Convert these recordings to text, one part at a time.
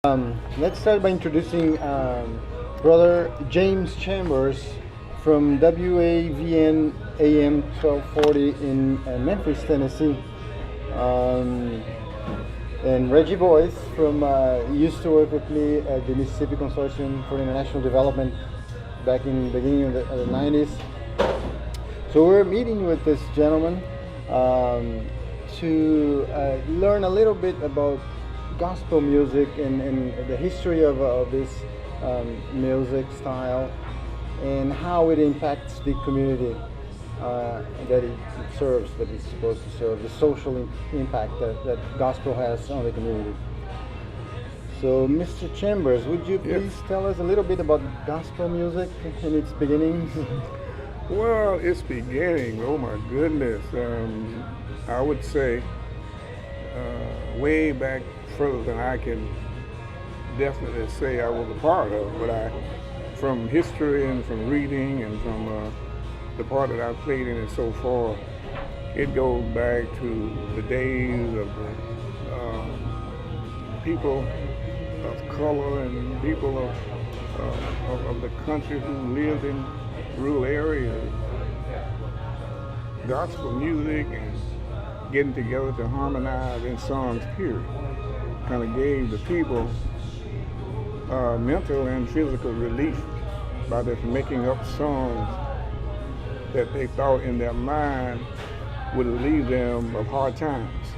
Let's start by introducing Brother James Chambers from WAVN AM 1240 in Memphis, Tennessee. Um, and Reggie Boyce from used to work with me at the Mississippi Consortium for International Development back in the beginning of the 90s. So we're meeting with this gentleman to learn a little bit about gospel music and the history of this music style and how it impacts the community that it serves, that it's supposed to serve, the social impact that gospel has on the community. So, Mr. Chambers, would you Yes. please tell us a little bit about gospel music and its beginnings? Well, it's beginning. Oh my goodness. I would say way back further than I can definitely say I was a part of, but from history and from reading and from the part that I've played in it so far, it goes back to the days of the people of color and people of the country who lived in rural areas. Gospel music and getting together to harmonize in songs, period, kind of gave the people mental and physical relief by just making up songs that they thought in their mind would relieve them of hard times.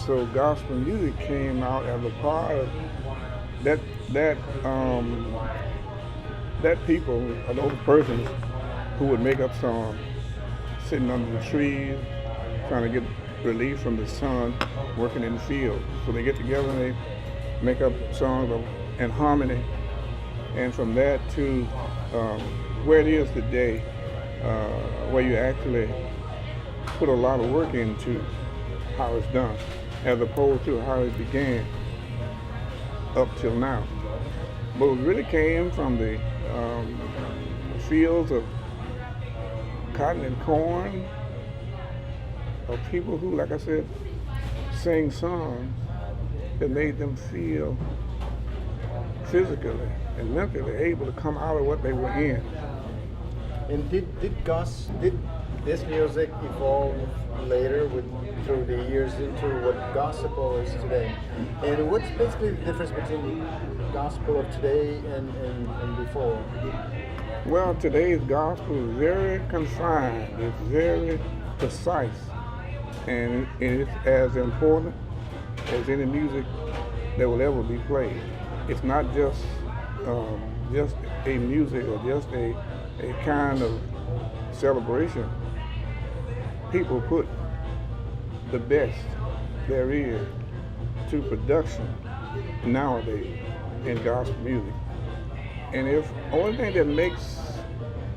So gospel music came out as a part of that that people, or those persons who would make up songs sitting under the trees, trying to get relief from the sun, working in the field. So they get together and they make up songs in harmony. And from that to where it is today, where you actually put a lot of work into how it's done, as opposed to how it began up till now. But it really came from the fields of cotton and corn, of people who, like I said, sang songs that made them feel physically and mentally able to come out of what they were in. And did this music evolve later through the years into what gospel is today? And what's basically the difference between gospel of today and before? Well, today's gospel is very confined, it's very precise, and it's as important as any music that will ever be played. It's not just a music or just a kind of celebration. People put the best there is to production nowadays in gospel music. And if only thing that makes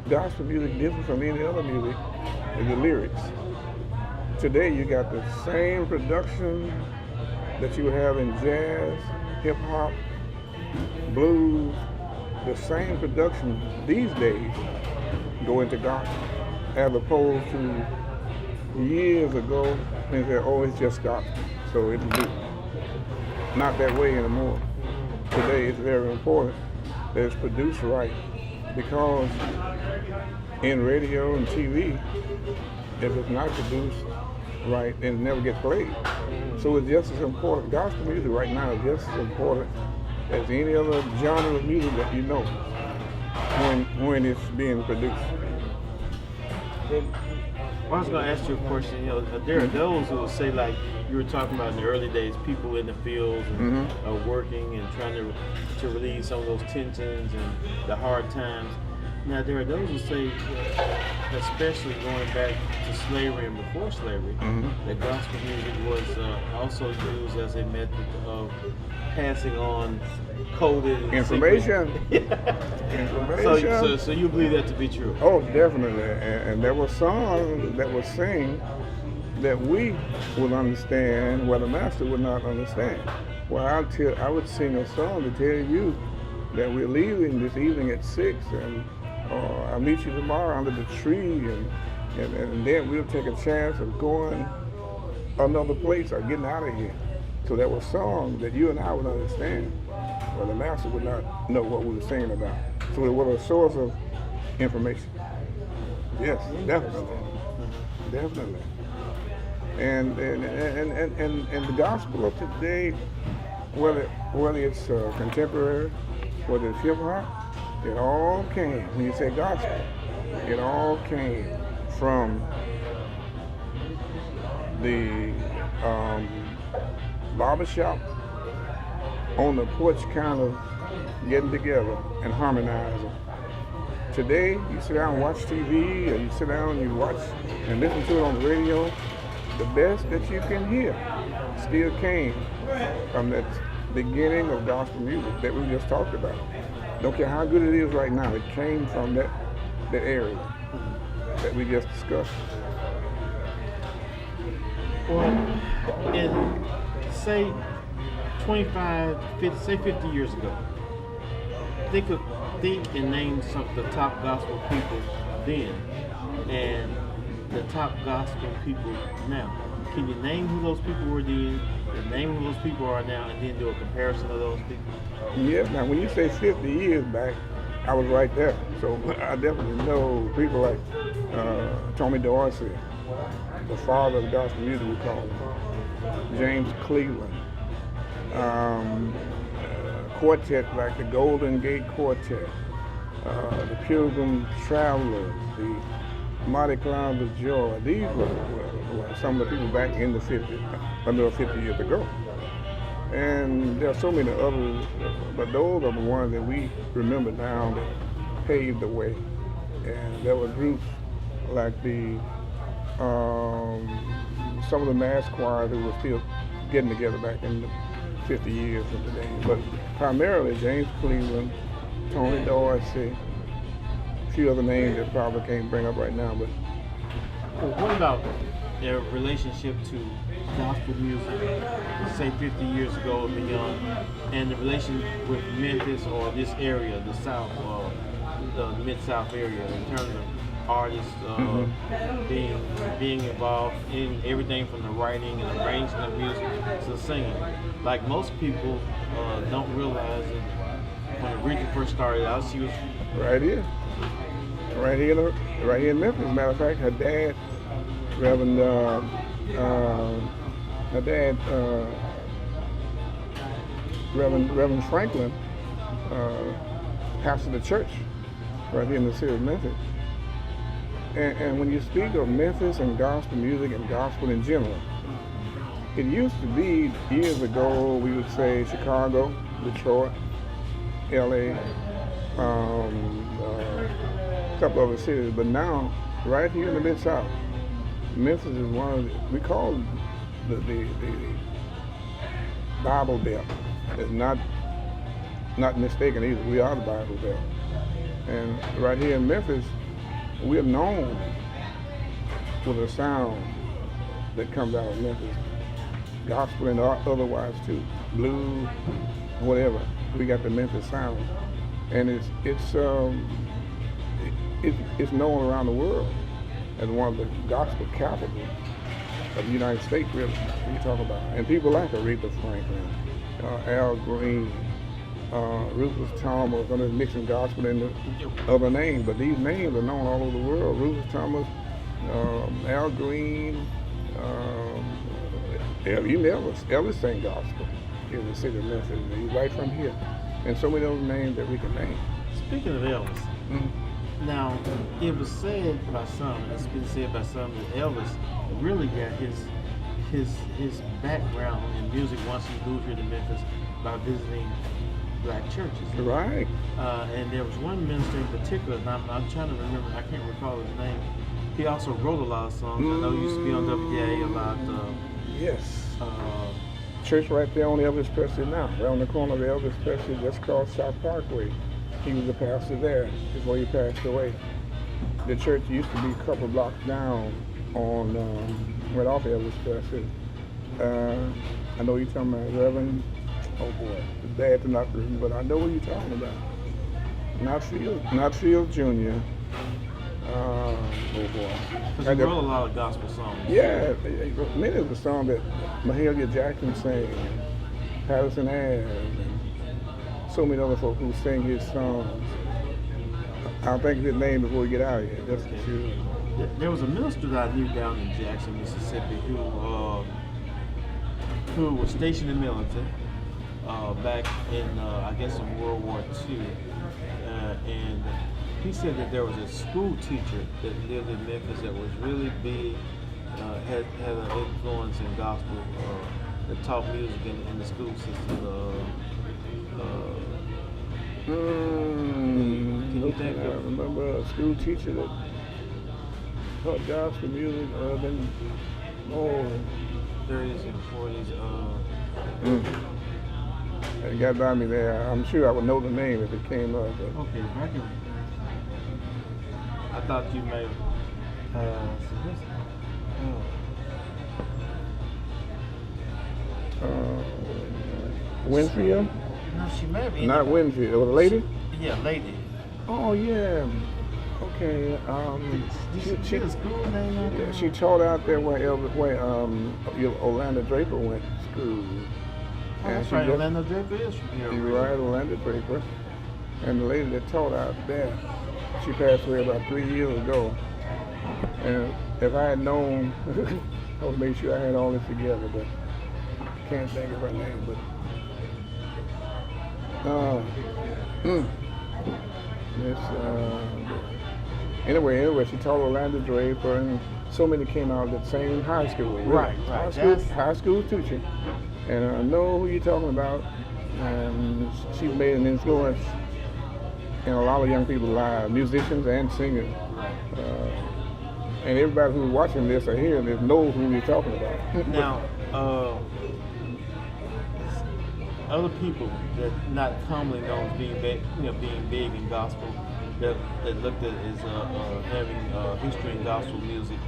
gospel music different from any other music is the lyrics. Today you got the same production that you have in jazz, hip hop, blues, the same production these days go into gospel, as opposed to years ago when they said, oh, it's just gospel, so it'll do. Not that way anymore. Today it's very important that it's produced right, because in radio and TV, if it's not produced right, then it never gets played. So it's just as important. Gospel music right now is just as important as any other genre of music that you know when it's being produced. I was going to ask you a question. You know, there are those who will say, like you were talking about in the early days, people in the fields and working and trying to relieve some of those tensions and the hard times. Now, there are those who say, especially going back to slavery and before slavery, that gospel music was also used as a method of passing on coded Information. So you believe that to be true? Oh, definitely. And there were songs that were sing that we would understand, where the master would not understand. Well, I would sing a song to tell you that we're leaving this evening at 6, and I'll meet you tomorrow under the tree, and then we'll take a chance of going another place or getting out of here. So there were songs that you and I would understand, but the master would not know what we were singing about. So it was a source of information. Yes, definitely. Definitely. And the gospel of today, whether it's contemporary, whether it's hip hop, it all came, when you say gospel, it all came from the barbershop on the porch kind of getting together and harmonizing. Today, you sit down and watch TV, or you sit down and you watch and listen to it on the radio, the best that you can hear still came from that beginning of gospel music that we just talked about. Don't care how good it is right now, it came from that area that we just discussed. Well, in say 25, 50, say 50 years ago, think and name some of the top gospel people then and the top gospel people now. Can you name who those people were then, and name who those people are now, and then do a comparison of those people? Yes, now when you say 50 years back, I was right there. So I definitely know people like Tommy Dorsey, the father of gospel music, we call him, James Cleveland, quartet like the Golden Gate Quartet, the Pilgrim Travelers, the Mighty Clouds of Joy. These were some of the people back in the 50s, under 50 years ago. And there are so many others, but those are the ones that we remember now that paved the way. And there were groups like the some of the mass choirs who were still getting together back in the 50 years of today. But primarily James Cleveland, Tony Dorsey, a few other names that probably can't bring up right now. But what about their relationship to gospel music, say 50 years ago or beyond, and the relation with Memphis or this area, the South, the Mid-South area, in terms of artists being involved in everything from the writing and arranging of music to the singing? Like most people don't realize that when Guerrilla first started out, she was right here in Memphis. As a matter of fact, her dad, Reverend Franklin, pastored the church right here in the city of Memphis. And when you speak of Memphis and gospel music and gospel in general, it used to be years ago, we would say Chicago, Detroit, LA, a couple other cities, but now, right here in the Mid-South, Memphis is one of the, we call the Bible Belt. It's not mistaken either. We are the Bible Belt. And right here in Memphis, we're known with a sound that comes out of Memphis. Gospel and otherwise too. Blues, whatever. We got the Memphis sound. And it's known around the world as one of the gospel capitals of the United States, really, when you talk about it. And people like Aretha Franklin, Al Green, Rufus Thomas, I'm just mixing gospel into other names, but these names are known all over the world. Rufus Thomas, Al Green, Elvis sang gospel in the city of Memphis. He's right from here. And so many of those names that we can name. Speaking of Elvis, now it was said by some, and it's been said by some, that Elvis really got his background in music once he moved here to Memphis by visiting black churches. Right. And there was one minister in particular, and I'm trying to remember, I can't recall his name. He also wrote a lot of songs. I know he used to be on WAVN a lot. Yes. Church right there on Elvis Presley now, right on the corner of Elvis Presley, just called South Parkway. He was the pastor there before he passed away. The church used to be a couple blocks down on, right off Elvis Presley. I know you're talking about Reverend, oh boy, it's bad to not remember, but I know what you're talking about. Not Field Jr., Oh boy. Because he wrote a lot of gospel songs. Yeah, many of the songs that Mahalia Jackson sang, and Patterson Ayers, and so many other folks who sing his songs. I'll think of his name before we get out of here, that's for sure. There was a minister that I knew down in Jackson, Mississippi, who was stationed in Millington back in, I guess, in World War II. And he said that there was a school teacher that lived in Memphis that was really big, had an influence in gospel, that taught music in the school system. Can you think I of? remember a school teacher that taught gospel music, 30s and 40s. It got by me there. I'm sure I would know the name if it came up. But. Okay, I can. I thought you may have. Winfield? No, she may have. Not Winfield. It was a lady? Yeah, lady. Oh, yeah. Okay. Did she get a school name out there? Yeah, she taught out there where Orlando Draper went to school. Oh, that's right. Orlando Draper is from here. You're right, Orlando Draper. And the lady that taught out there, she passed away about 3 years ago. And if I had known, I would make sure I had all this together, but I can't think of her name. But anyway, she taught Orlando Draper, and so many came out of the same high school. Really. Right. High school teacher. And I know who you're talking about. And she's made an influence in a lot of young people's lives, musicians and singers. And everybody who's watching this or hearing this knows who you're talking about. Now, other people that not commonly known as being big in gospel, that looked at as having history in gospel music,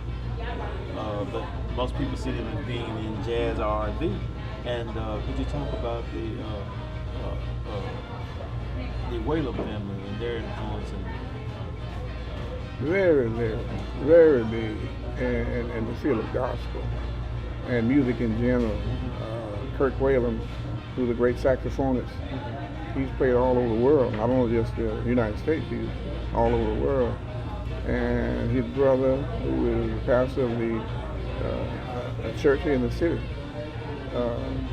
but most people see them as being in jazz or R&B. And could you talk about the Whalum family and their influence? Very big in the field of gospel and music in general. Kirk Whalum, who's a great saxophonist, he's played all over the world, not only just the United States, he's all over the world. And his brother, who is the pastor of the church here in the city,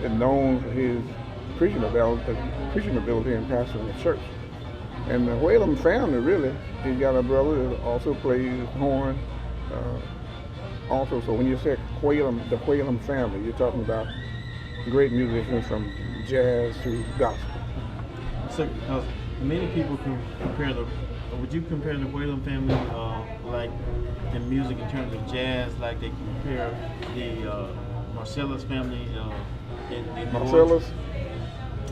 is known for his preaching ability and pastoring the church. And the Whalum family, really, he's got a brother that also plays horn. Also, so when you say Whalum, the Whalum family, you're talking about great musicians from jazz to gospel. So many people can compare would you compare the Whalum family like in music in terms of jazz, like they compare the Marcellus family in Marcellus?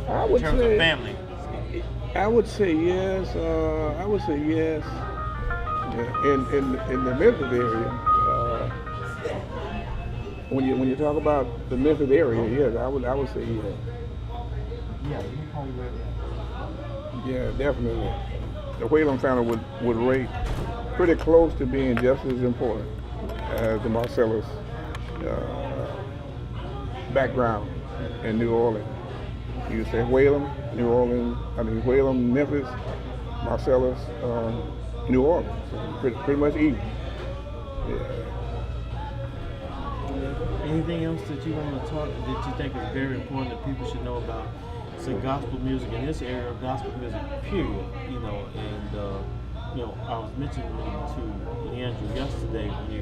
I would in terms say, of family? I would say yes. In the Memphis area, when you talk about the Memphis area, yes, I would say yes. Yeah, you probably read that. Yeah, definitely. The Whalum family would rate pretty close to being just as important as the Marcellus background in New Orleans. You say Whalum, New Orleans, Whalum, Memphis, Marcellus, New Orleans. So pretty much even. Yeah. Anything else that you want to talk that you think is very important that people should know about, say, gospel music in this area, gospel music, period, and I was mentioning to Leandro yesterday when we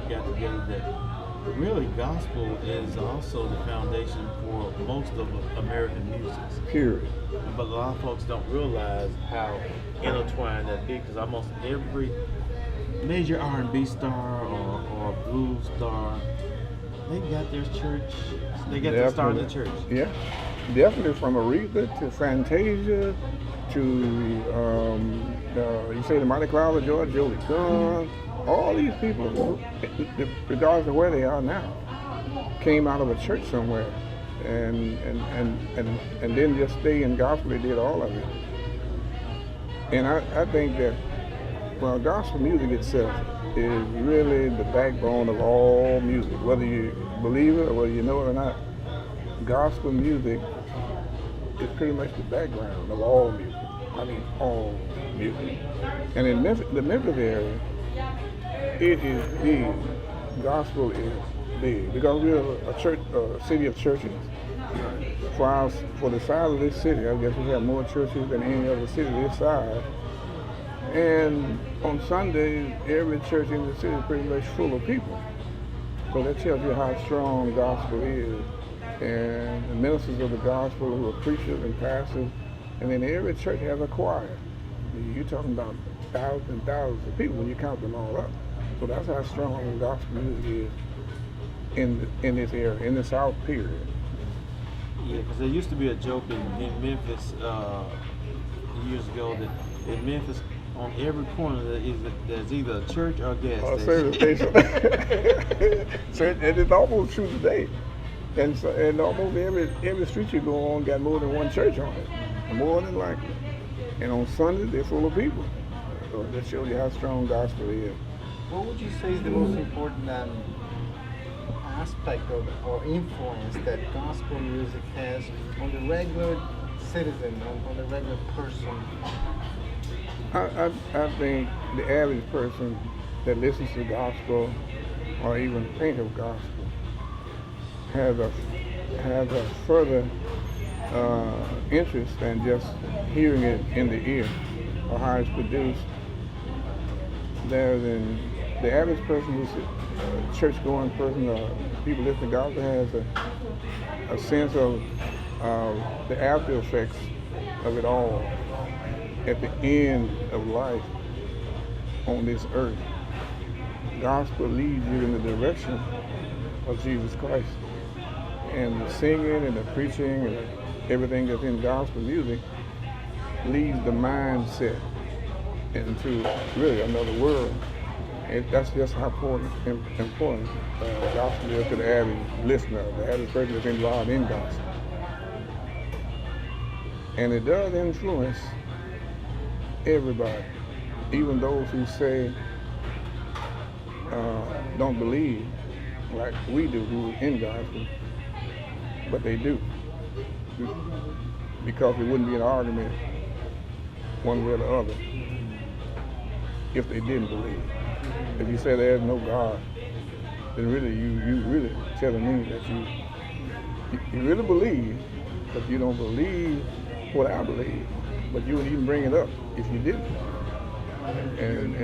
got together that really gospel is also the foundation for most of American music. Period. But a lot of folks don't realize how intertwined that is, because almost every major R&B star or blues star, they got their church. They got their start in the church. Yeah, definitely, from Aretha to Fantasia to you say the Mighty Clouds of George, Jolie Gunn, all these people, regardless of where they are now, came out of a church somewhere, and didn't just stay in gospel. They did all of it. And I think that Well, gospel music itself is really the backbone of all music, whether you believe it or whether you know it or not. Gospel music is pretty much the background of all music. I mean, all music. And in the Memphis area, it is big. Gospel is big because we're a church, a city of churches. For the size of this city, I guess we have more churches than any other city this size. And on Sundays, every church in the city is pretty much full of people. So that tells you how strong gospel is. And the ministers of the gospel who are preachers and pastors, and then every church has a choir. You're talking about thousands and thousands of people when you count them all up. So that's how strong gospel music is in this area, in the South period. Yeah, because there used to be a joke in Memphis years ago that in Memphis, on every corner there's either a church or a gas station. Service station. So, and it's almost true today. And almost every street you go on got more than one church on it, more than likely. And on Sunday they're full of people. So that shows you how strong gospel is. What would you say is the most important aspect of or influence that gospel music has on the regular citizen, on the regular person? I think the average person that listens to gospel or even think of gospel has a further interest than just hearing it in the ear or how it's produced. The average person who's a church-going person or people listening to gospel has a sense of the after effects of it all at the end of life on this earth. Gospel leads you in the direction of Jesus Christ. And the singing and the preaching and everything that's in gospel music leads the mindset into really another world. And that's just how important gospel is to the average listener, the average person that's involved in gospel. And it does influence everybody, even those who say don't believe like we do who are in gospel, but they do, because it wouldn't be an argument one way or the other if they didn't believe. If you say there's no God, then really you really telling me that you really believe, but you don't believe what I believe. But you wouldn't even bring it up if you didn't. And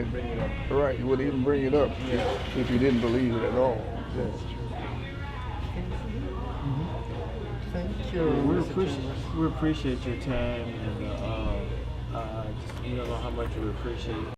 right, you wouldn't even bring it up if you didn't believe it at all. That's true. Thank you. We appreciate your time, and we don't know how much we appreciate